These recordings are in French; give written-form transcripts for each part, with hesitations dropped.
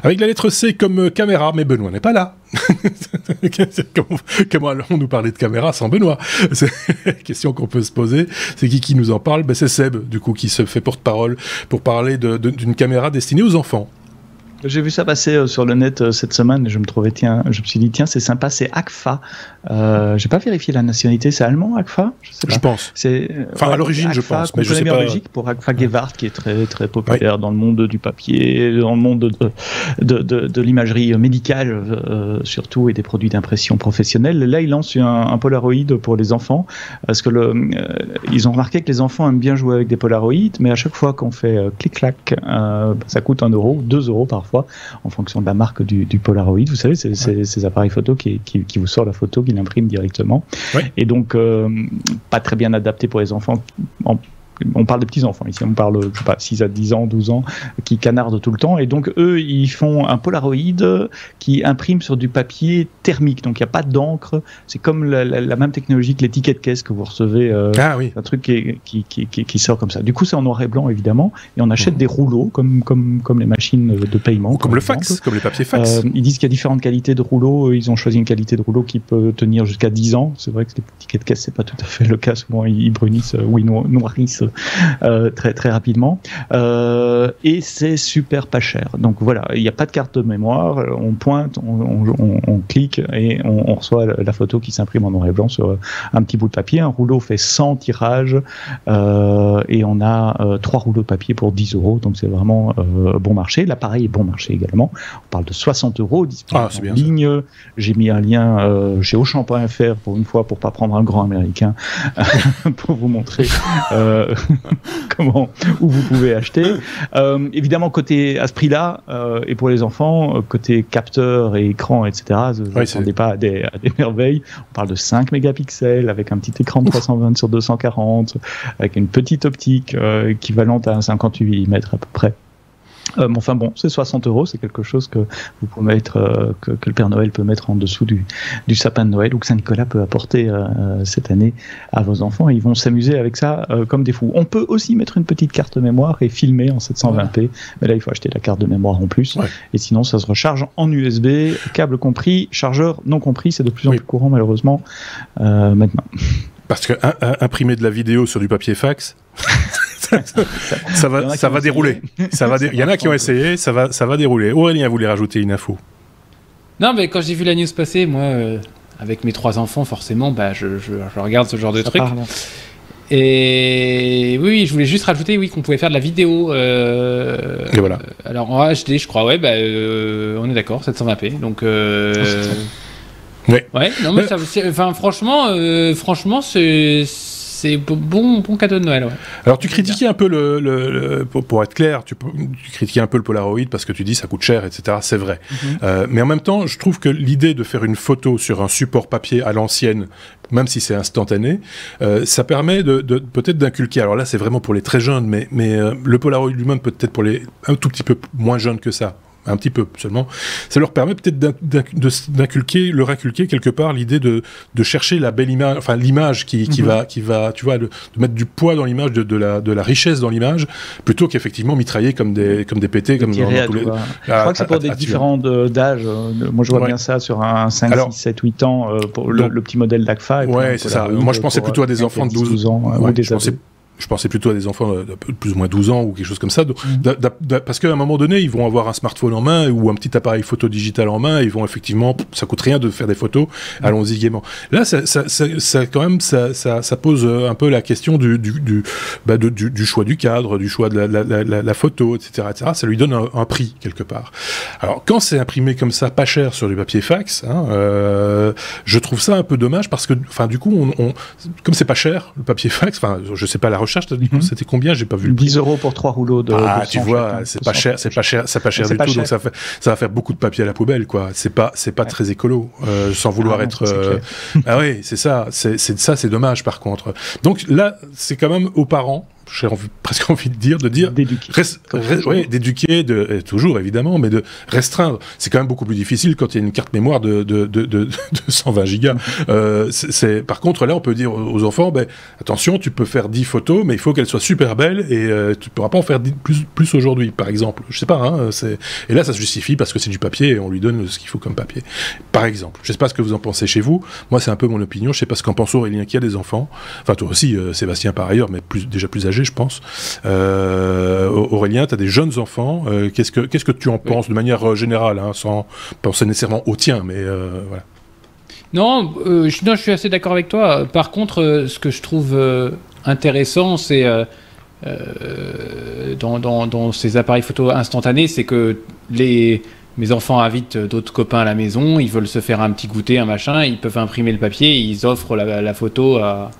Avec la lettre C comme caméra, mais Benoît n'est pas là. Comment allons nous parler de caméra sans Benoît? C'est la question qu'on peut se poser. C'est qui nous en parle? C'est Seb, du coup, qui se fait porte-parole pour parler d'une caméra destinée aux enfants. J'ai vu ça passer sur le net cette semaine et je me suis dit tiens, c'est sympa, c'est Agfa. J'ai pas vérifié la nationalité, c'est allemand Agfa? Je sais pas. Je pense. À l'origine, je pense, mais je sais pas. En Belgique pour Agfa Gewart, qui est très très populaire dans le monde du papier, dans le monde de l'imagerie médicale surtout, et des produits d'impression professionnelle. Là, ils lancent un Polaroid pour les enfants parce que ils ont remarqué que les enfants aiment bien jouer avec des Polaroids, mais à chaque fois qu'on fait clic-clac, ça coûte 1 euro, 2 euros parfois, en fonction de la marque du Polaroid. Vous savez, c'est ces appareils photo qui vous sort la photo, qui l'imprime directement. Ouais. Et donc, pas très bien adapté pour les enfants. On parle de petits-enfants ici, on parle, je sais pas, 6 à 10 ans, 12 ans, qui canardent tout le temps. Et donc, eux, ils font un Polaroid qui imprime sur du papier thermique. Donc, il n'y a pas d'encre. C'est comme la même technologie que les tickets de caisse que vous recevez. Un truc qui sort comme ça. Du coup, c'est en noir et blanc, évidemment. Et on achète des rouleaux, comme les machines de paiement. Ou comme le fax, comme les papiers fax. Ils disent qu'il y a différentes qualités de rouleaux. Ils ont choisi une qualité de rouleau qui peut tenir jusqu'à 10 ans. C'est vrai que les tickets de caisse, c'est pas tout à fait le cas. Souvent, ils brunissent ou ils noirrissent très très rapidement, et c'est super pas cher. Donc voilà, il n'y a pas de carte de mémoire, on pointe, on clique et on reçoit la photo qui s'imprime en noir et blanc sur un petit bout de papier. Un rouleau fait 100 tirages et on a 3 rouleaux de papier pour 10 euros, donc c'est vraiment bon marché. L'appareil est bon marché également. On parle de 60 euros disponible en ligne. J'ai mis un lien chez Auchan.fr pour une fois, pour pas prendre un grand américain pour vous montrer où vous pouvez acheter. Évidemment, côté à ce prix-là, et pour les enfants, côté capteur et écran, etc., vous n'attendez pas à des merveilles. On parle de 5 mégapixels avec un petit écran de 320 sur 240, avec une petite optique équivalente à un 58 mm à peu près. Enfin bon, c'est 60 euros, c'est quelque chose que vous pouvez mettre, que le Père Noël peut mettre en dessous du sapin de Noël, ou que Saint-Nicolas peut apporter cette année à vos enfants, et ils vont s'amuser avec ça comme des fous. On peut aussi mettre une petite carte mémoire et filmer en 720p, mais là il faut acheter la carte de mémoire en plus, et sinon ça se recharge en USB, câble compris, chargeur non compris, c'est de plus en plus courant malheureusement maintenant. Parce que imprimer de la vidéo sur du papier fax... ça va dérouler. Il y en a qui ont essayé, ça va dérouler. Aurélien voulait rajouter une info. Non, mais quand j'ai vu la news passer, moi, avec mes 3 enfants, forcément, je regarde ce genre de trucs. Et oui, je voulais juste rajouter qu'on pouvait faire de la vidéo. Et voilà. Alors en HD, je crois, on est d'accord, 720p. Donc. Ouais, non, mais franchement, c'est bon cadeau de Noël. Ouais. Alors tu critiquais un peu pour être clair, tu critiquais un peu le Polaroid parce que tu dis ça coûte cher, etc. C'est vrai. Mais en même temps, je trouve que l'idée de faire une photo sur un support papier à l'ancienne, même si c'est instantané, ça permet peut-être d'inculquer. Alors là, c'est vraiment pour les très jeunes, mais le Polaroid lui-même peut-être pour les un tout petit peu moins jeunes que ça. Un petit peu seulement, ça leur permet peut-être leur inculquer quelque part l'idée de chercher la belle image, enfin l'image qui va, tu vois, de mettre du poids dans l'image, de la richesse dans l'image, plutôt qu'effectivement mitrailler comme des pétés, comme dans tous les... Je crois que c'est pour des différents d'âge. Moi, je vois bien ça sur un 5, 6, 7, 8 ans, pour le petit modèle d'AGFA. Ouais, c'est ça. Moi, je pensais plutôt à des enfants de 12 ans. Je pensais plutôt à des enfants de plus ou moins 12 ans ou quelque chose comme ça. Parce qu'à un moment donné, ils vont avoir un smartphone en main ou un petit appareil photo digital en main. Et ils vont effectivement, ça coûte rien de faire des photos. Allons-y gaiement. Là, ça quand même, ça pose un peu la question du choix du cadre, du choix de la photo, etc., etc. Ça lui donne un prix quelque part. Alors, quand c'est imprimé comme ça, pas cher sur du papier fax, je trouve ça un peu dommage parce que, enfin, du coup, comme c'est pas cher le papier fax, enfin, je sais pas la recherche, c'était combien? J'ai pas vu le prix. 10 euros pour 3 rouleaux de tu vois, c'est pas cher du tout, donc ça va faire beaucoup de papier à la poubelle, quoi. C'est pas très écolo, sans vouloir être... Ah oui, c'est ça, c'est dommage par contre. Donc là, c'est quand même aux parents, j'ai presque envie de dire d'éduquer, toujours évidemment, mais de restreindre. C'est quand même beaucoup plus difficile quand il y a une carte mémoire de 120 gigas. Par contre, là, on peut dire aux enfants, attention, tu peux faire 10 photos, mais il faut qu'elles soient super belles et tu ne pourras pas en faire plus aujourd'hui, par exemple. Je sais pas, hein, et là, ça se justifie parce que c'est du papier et on lui donne ce qu'il faut comme papier. Par exemple, je sais pas ce que vous en pensez chez vous. Moi, c'est un peu mon opinion. Je sais pas ce qu'en pense Aurélien, qui a des enfants. Enfin, toi aussi, Sébastien, par ailleurs, mais déjà plus âgé, je pense. Aurélien, tu as des jeunes enfants. Qu'est-ce que tu en penses de manière générale, hein, sans penser nécessairement au tien, mais voilà. Non, je suis assez d'accord avec toi. Par contre, ce que je trouve intéressant, c'est dans ces appareils photo instantanés, c'est que mes enfants invitent d'autres copains à la maison, ils veulent se faire un petit goûter, un machin, ils peuvent imprimer le papier, ils offrent la photo à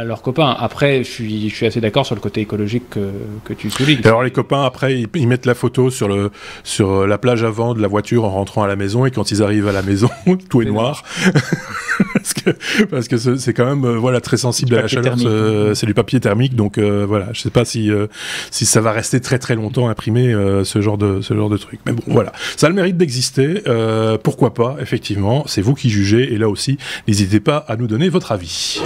leurs copains. Après, je suis assez d'accord sur le côté écologique que tu soulignes. Alors les copains, après, ils mettent la photo sur la plage avant de la voiture en rentrant à la maison, et quand ils arrivent à la maison, tout est noir. parce que c'est quand même très sensible à la chaleur. C'est du papier thermique, donc voilà. Je sais pas si ça va rester très très longtemps imprimé, ce genre de truc. Mais bon, voilà. Ça a le mérite d'exister. Pourquoi pas, effectivement. C'est vous qui jugez. Et là aussi, n'hésitez pas à nous donner votre avis.